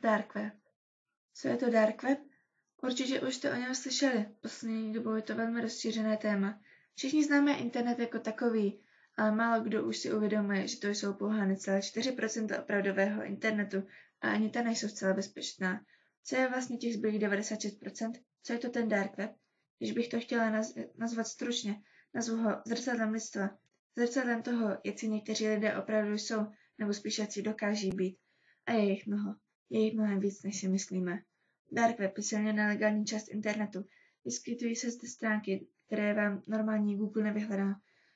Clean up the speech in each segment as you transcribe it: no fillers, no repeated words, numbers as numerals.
Dark web. Co je to dark web? Určitě už jste o něm slyšeli. Poslední dobou je to velmi rozšířené téma. Všichni známe internet jako takový, ale málo kdo už si uvědomuje, že to jsou pouhé necelé 4% opravdového internetu a ani ta nejsou zcela bezpečná. Co je vlastně těch zbylých 96%? Co je to ten dark web? Když bych to chtěla nazvat stručně, nazvu ho zrcadlem lidstva. Zrcadlem toho, jak si někteří lidé opravdu jsou, nebo spíš jak si dokáží být. A je jich mnoho. Je jich mnohem víc, než si myslíme. Dark web je silně nelegální část internetu. Vyskytují se zde stránky, které vám normální Google nevyhledá.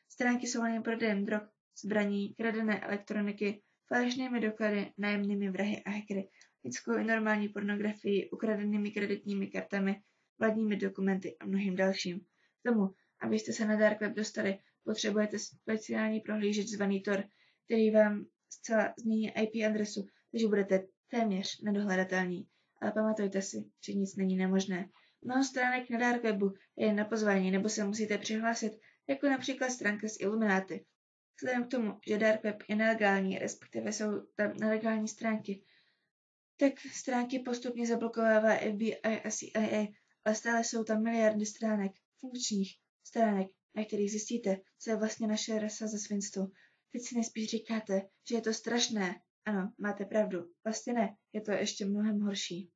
Stránky jsou jen prodejem drog, zbraní, kradené elektroniky, falešnými doklady, nájemnými vrahy a hackery, lidskou i normální pornografii, ukradenými kreditními kartami, vládními dokumenty a mnohým dalším. K tomu, abyste se na dark web dostali, potřebujete speciální prohlížeč zvaný Tor, který vám zcela změní IP adresu, takže budete téměř nedohledatelní. Ale pamatujte si, že nic není nemožné. Mnoho stránek na dark webu je jen na pozvání, nebo se musíte přihlásit, jako například stránka z Illuminati. Vzhledem k tomu, že dark web je nelegální, respektive jsou tam nelegální stránky, tak stránky postupně zablokovává FBI a CIA, ale stále jsou tam miliardy stránek, funkčních stránek, na kterých zjistíte, co je vlastně naše rasa za svinstvo. Teď si nejspíš říkáte, že je to strašné. Ano, máte pravdu. Vlastně ne, je to ještě mnohem horší.